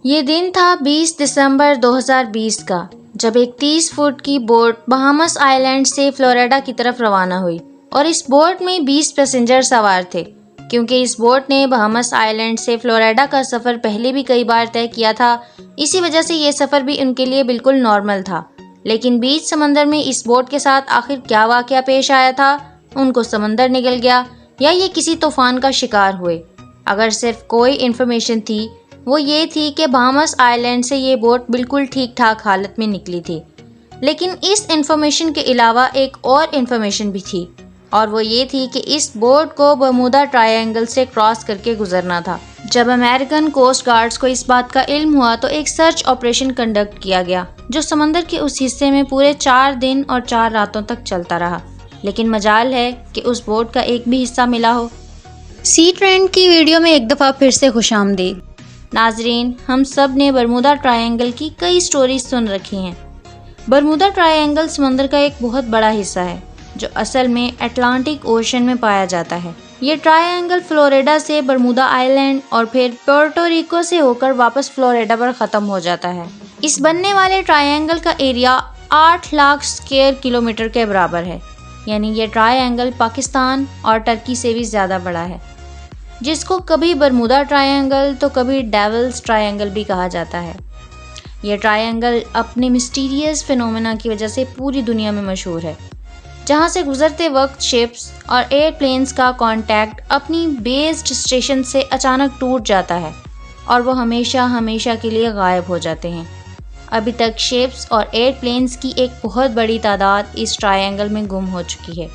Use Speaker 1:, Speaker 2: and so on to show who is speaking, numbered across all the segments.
Speaker 1: یہ دن تھا 20 دسمبر 2020 کا، جب ایک 30 فٹ کی بوٹ بہامس آئی لینڈ سے فلوریڈا کی طرف روانہ ہوئی اور اس بوٹ میں 20 پیسنجر سوار تھے۔ کیونکہ اس بوٹ نے بہامس آئی لینڈ سے فلوریڈا کا سفر پہلے بھی کئی بار طے کیا تھا، اسی وجہ سے یہ سفر بھی ان کے لیے بالکل نارمل تھا۔ لیکن بیچ سمندر میں اس بوٹ کے ساتھ آخر کیا واقعہ پیش آیا تھا؟ ان کو سمندر نگل گیا یا یہ کسی طوفان کا شکار ہوئے؟ اگر صرف کوئی انفارمیشن تھی وہ یہ تھی کہ بہامس آئی لینڈ سے یہ بوٹ بالکل ٹھیک ٹھاک حالت میں نکلی تھی۔ لیکن اس انفارمیشن کے علاوہ ایک اور انفارمیشن بھی تھی، اور وہ یہ تھی کہ اس بوٹ کو برمودا ٹرائی اینگل سے کراس کر کے گزرنا تھا۔ جب امریکن کوسٹ گارڈز کو اس بات کا علم ہوا تو ایک سرچ آپریشن کنڈکٹ کیا گیا جو سمندر کے اس حصے میں پورے 4 دن اور 4 راتوں تک چلتا رہا، لیکن مجال ہے کہ اس بوٹ کا ایک بھی حصہ ملا ہو۔ سی ٹرینڈ کی ویڈیو میں ایک دفعہ پھر سے خوش آمدید۔ ناظرین، ہم سب نے برمودا ٹرائی اینگل کی کئی سٹوریز سن رکھی ہیں۔ برمودا ٹرائی اینگل سمندر کا ایک بہت بڑا حصہ ہے جو اصل میں اٹلانٹک اوشن میں پایا جاتا ہے۔ یہ ٹرائی اینگل فلوریڈا سے برمودا آئی لینڈ اور پھر پورٹو ریکو سے ہو کر واپس فلوریڈا پر ختم ہو جاتا ہے۔ اس بننے والے ٹرائی اینگل کا ایریا 8 لاکھ اسکوائر کلومیٹر کے برابر ہے، یعنی یہ ٹرائی اینگل پاکستان اور ترکی سے بھی زیادہ بڑا ہے، جس کو کبھی برمودا ٹرائی اینگل تو کبھی ڈیولز ٹرائی اینگل بھی کہا جاتا ہے۔ یہ ٹرائی اینگل اپنے مسٹیریس فینومینا کی وجہ سے پوری دنیا میں مشہور ہے، جہاں سے گزرتے وقت شپس اور ایئر پلینز کا کانٹیکٹ اپنی بیسڈ اسٹیشن سے اچانک ٹوٹ جاتا ہے اور وہ ہمیشہ کے لیے غائب ہو جاتے ہیں۔ ابھی تک شپس اور ایئر پلینز کی ایک بہت بڑی تعداد اس ٹرائی اینگل میں گم ہو چکی ہے۔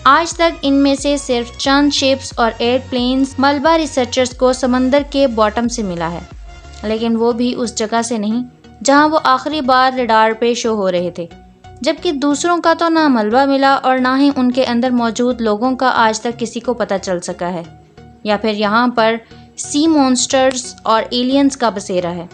Speaker 1: آج تک ان میں سے صرف چند شپس اور ایئر پلینز ملبہ ریسرچرز کو سمندر کے باٹم سے ملا ہے، لیکن وہ بھی اس جگہ سے نہیں جہاں وہ آخری بار ریڈار پہ شو ہو رہے تھے، جبکہ دوسروں کا تو نہ ملبہ ملا اور نہ ہی ان کے اندر موجود لوگوں کا آج تک کسی کو پتہ چل سکا ہے، یا پھر یہاں پر سی مونسٹرز اور ایلینز کا بسیرا ہے۔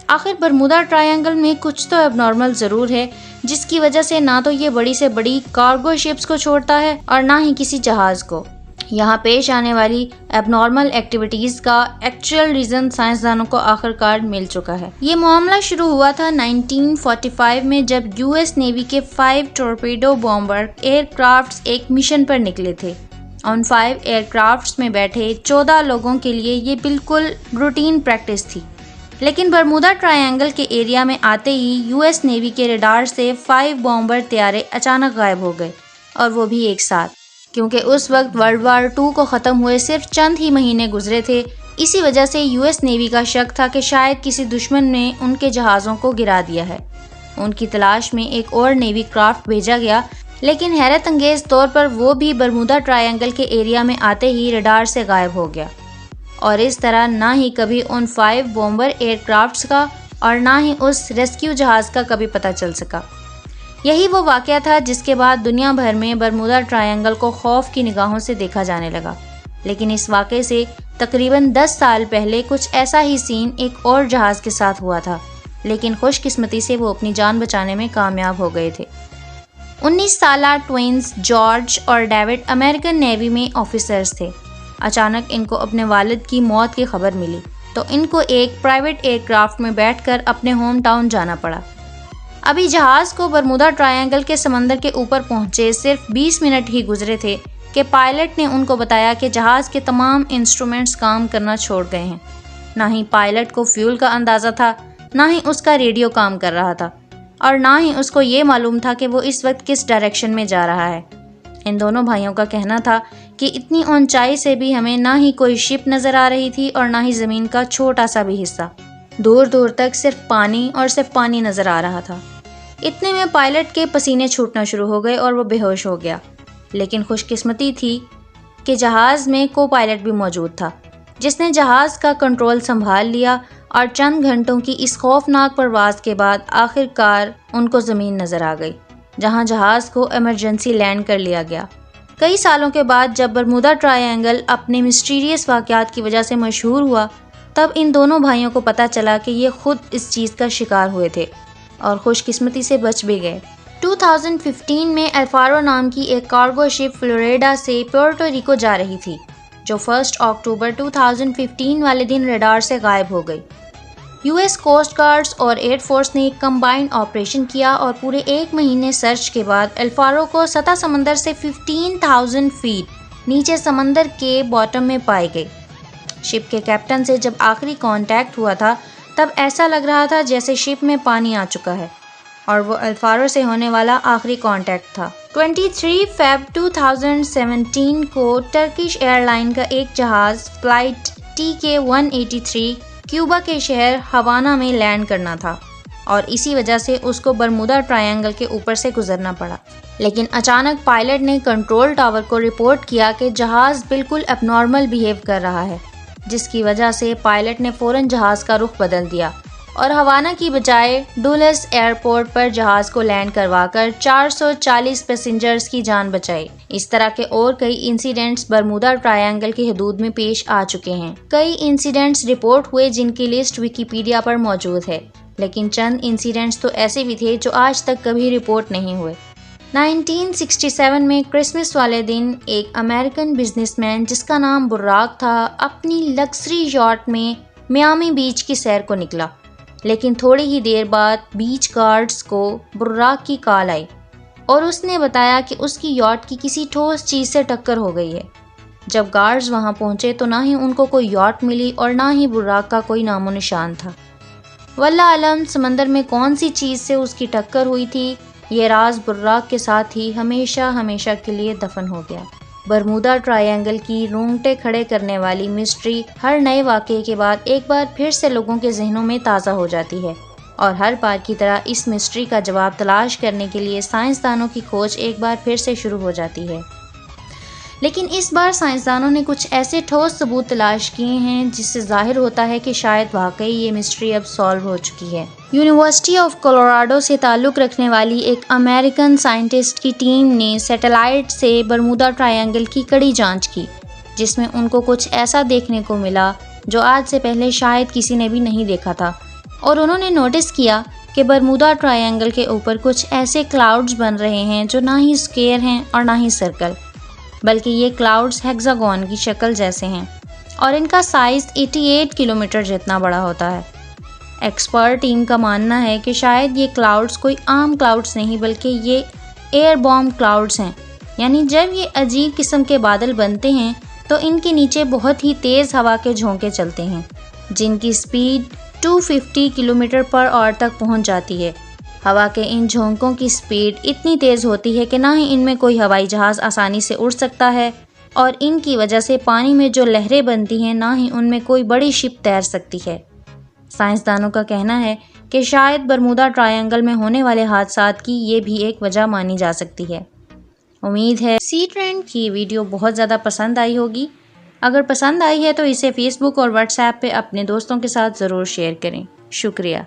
Speaker 1: آخر برمودا ٹرائی اینگل میں کچھ تو اب نارمل ضرور ہے، جس کی وجہ سے نہ تو یہ بڑی سے بڑی کارگو شپس کو چھوڑتا ہے اور نہ ہی کسی جہاز کو۔ یہاں پیش آنے والی اب نارمل ایکٹیویٹیز کا ایکچوئل ریزن سائنسدانوں کو آخر کار مل چکا ہے۔ یہ معاملہ شروع ہوا تھا 1945 میں، جب یو ایس نیوی کے 5 ٹورپیڈو بومبر ایئر کرافٹس ایک مشن پر نکلے تھے۔ ان 5 ایئر کرافٹس میں بیٹھے 14 لوگوں کے لیے یہ بالکل روٹین پریکٹس تھی، لیکن برمودا ٹرائی اینگل کے ایریا میں آتے ہی یو ایس نیوی کے ریڈار سے 5 بومبر طیارے اچانک غائب ہو گئے، اور وہ بھی ایک ساتھ، کیونکہ اس وقت ورلڈ وار 2 کو ختم ہوئے صرف چند ہی مہینے گزرے تھے۔ اسی وجہ سے یو ایس نیوی کا شک تھا کہ شاید کسی دشمن نے ان کے جہازوں کو گرا دیا ہے۔ ان کی تلاش میں ایک اور نیوی کرافٹ بھیجا گیا، لیکن حیرت انگیز طور پر وہ بھی برمودا ٹرائی اینگل کے ایریا میں آتے ہی ریڈار سے غائب ہو گیا، اور اس طرح نہ ہی کبھی ان 5 بومبر ایئر کرافٹس کا اور نہ ہی اس ریسکیو جہاز کا کبھی پتہ چل سکا۔ یہی وہ واقعہ تھا جس کے بعد دنیا بھر میں برمودا ٹرائی اینگل کو خوف کی نگاہوں سے دیکھا جانے لگا۔ لیکن اس واقعے سے تقریباً 10 سال پہلے کچھ ایسا ہی سین ایک اور جہاز کے ساتھ ہوا تھا، لیکن خوش قسمتی سے وہ اپنی جان بچانے میں کامیاب ہو گئے تھے۔ 19 سالہ ٹوئنز جارج اور ڈیوڈ امریکن نیوی میں آفیسرز تھے۔ اچانک ان کو اپنے والد کی موت کی خبر ملی تو ان کو ایک پرائیویٹ ایئر کرافٹ میں بیٹھ کر اپنے ہوم ٹاؤن جانا پڑا۔ ابھی جہاز کو برمودا ٹرائی اینگل کے سمندر کے اوپر پہنچے صرف 20 منٹ ہی گزرے تھے کہ پائلٹ نے ان کو بتایا کہ جہاز کے تمام انسٹرومنٹس کام کرنا چھوڑ گئے ہیں۔ نہ ہی پائلٹ کو فیول کا اندازہ تھا، نہ ہی اس کا ریڈیو کام کر رہا تھا، اور نہ ہی اس کو یہ معلوم تھا کہ وہ اس وقت کس ڈائریکشن میں جا رہا ہے۔ ان دونوں بھائیوں کا کہنا تھا کہ اتنی اونچائی سے بھی ہمیں نہ ہی کوئی شپ نظر آ رہی تھی اور نہ ہی زمین کا چھوٹا سا بھی حصہ، دور دور تک صرف پانی اور صرف پانی نظر آ رہا تھا۔ اتنے میں پائلٹ کے پسینے چھوٹنا شروع ہو گئے اور وہ بے ہوش ہو گیا، لیکن خوش قسمتی تھی کہ جہاز میں کو پائلٹ بھی موجود تھا، جس نے جہاز کا کنٹرول سنبھال لیا، اور چند گھنٹوں کی اس خوفناک پرواز کے بعد آخر کار ان کو زمین نظر آ گئی، جہاں جہاز کو ایمرجنسی لینڈ کر لیا گیا۔ کئی سالوں کے بعد جب برمودا ٹرائی اینگل اپنے مسٹیریس واقعات کی وجہ سے مشہور ہوا، تب ان دونوں بھائیوں کو پتہ چلا کہ یہ خود اس چیز کا شکار ہوئے تھے اور خوش قسمتی سے بچ بھی گئے۔ 2015 میں الفارو نام کی ایک کارگو شپ فلوریڈا سے پورٹو ریکو جا رہی تھی، جو 1 اکتوبر 2015 والے دن ریڈار سے غائب ہو گئی۔ US کوسٹ گارڈز اور ایئر فورس نے ایک کمبائنڈ آپریشن کیا اور پورے 1 مہینے سرچ کے بعد الفارو کو سطح سمندر سے 15,000 فیٹ نیچے سمندر کے باٹم میں پائے گئے۔ شپ کے کیپٹن سے جب آخری کانٹیکٹ ہوا تھا تب ایسا لگ رہا تھا جیسے شپ میں پانی آ چکا ہے، اور وہ الفارو سے ہونے والا آخری کانٹیکٹ تھا۔ 23 فیب 2017 کو ٹرکش ایئر لائن کا ایک جہاز فلائٹ TK-183 کیوبا کے شہر ہوانا میں لینڈ کرنا تھا، اور اسی وجہ سے اس کو برمودا ٹرائنگل کے اوپر سے گزرنا پڑا۔ لیکن اچانک پائلٹ نے کنٹرول ٹاور کو رپورٹ کیا کہ جہاز بالکل اب نارمل بیہیو کر رہا ہے، جس کی وجہ سے پائلٹ نے فوراً جہاز کا رخ بدل دیا اور ہوانا کی بجائے ڈولس ایئرپورٹ پر جہاز کو لینڈ کروا کر 440 پیسنجرز کی جان بچائی۔ اس طرح کے اور کئی انسیڈنٹس برمودا ٹرائنگل کی حدود میں پیش آ چکے ہیں۔ کئی انسیڈنٹس رپورٹ ہوئے جن کی لسٹ ویکیپیڈیا پر موجود ہے، لیکن چند انسیڈنٹس تو ایسے بھی تھے جو آج تک کبھی رپورٹ نہیں ہوئے۔ 1967 میں کرسمس والے دن ایک امریکن بزنس مین جس کا نام براک تھا اپنی لگژری یاٹ میں میامی بیچ کی سیر کو نکلا، لیکن تھوڑی ہی دیر بعد بیچ گارڈز کو براک کی کال آئی اور اس نے بتایا کہ اس کی یاٹ کی کسی ٹھوس چیز سے ٹکر ہو گئی ہے۔ جب گارڈز وہاں پہنچے تو نہ ہی ان کو کوئی یاٹ ملی اور نہ ہی براک کا کوئی نام و نشان تھا۔ واللہ علم سمندر میں کون سی چیز سے اس کی ٹکر ہوئی تھی، یہ راز براک کے ساتھ ہی ہمیشہ کے لیے دفن ہو گیا۔ برمودا ٹرائنگل کی رونگٹے کھڑے کرنے والی مسٹری ہر نئے واقعے کے بعد ایک بار پھر سے لوگوں کے ذہنوں میں تازہ ہو جاتی ہے، اور ہر بار کی طرح اس مسٹری کا جواب تلاش کرنے کے لیے سائنسدانوں کی کھوج ایک بار پھر سے شروع ہو جاتی ہے۔ لیکن اس بار سائنسدانوں نے کچھ ایسے ٹھوس ثبوت تلاش کیے ہیں جس سے ظاہر ہوتا ہے کہ شاید واقعی یہ مسٹری اب سالو ہو چکی ہے۔ یونیورسٹی آف کولوراڈو سے تعلق رکھنے والی ایک امریکن سائنٹسٹ کی ٹیم نے سیٹلائٹ سے برمودا ٹرائنگل کی کڑی جانچ کی، جس میں ان کو کچھ ایسا دیکھنے کو ملا جو آج سے پہلے شاید کسی نے بھی نہیں دیکھا تھا، اور انہوں نے نوٹس کیا کہ برمودا ٹرائنگل کے اوپر کچھ ایسے کلاؤڈز بن رہے ہیں جو نہ ہی اسکوئر ہیں اور نہ ہی سرکل، بلکہ یہ کلاؤڈز ہیگزاگون کی شکل جیسے ہیں، اور ان کا سائز 88 کلومیٹر جتنا بڑا ہوتا ہے۔ ایکسپرٹ ٹیم کا ماننا ہے کہ شاید یہ کلاؤڈز کوئی عام کلاؤڈز نہیں بلکہ یہ ایئر بوم کلاؤڈز ہیں، یعنی جب یہ عجیب قسم کے بادل بنتے ہیں تو ان کے نیچے بہت ہی تیز ہوا کے جھونکے چلتے ہیں، جن کی سپیڈ 250 کلومیٹر پر آور تک پہنچ جاتی ہے۔ ہوا کے ان جھونکوں کی سپیڈ اتنی تیز ہوتی ہے کہ نہ ہی ان میں کوئی ہوائی جہاز آسانی سے اڑ سکتا ہے، اور ان کی وجہ سے پانی میں جو لہریں بنتی ہیں نہ ہی ان میں کوئی بڑی شپ تیر سکتی ہے۔ سائنسدانوں کا کہنا ہے کہ شاید برمودا ٹرائنگل میں ہونے والے حادثات کی یہ بھی ایک وجہ مانی جا سکتی ہے۔ امید ہے سی ٹرینڈ کی ویڈیو بہت زیادہ پسند آئی ہوگی۔ اگر پسند آئی ہے تو اسے فیس بک اور واٹس ایپ پہ اپنے دوستوں کے ساتھ ضرور شیئر کریں۔ شکریہ۔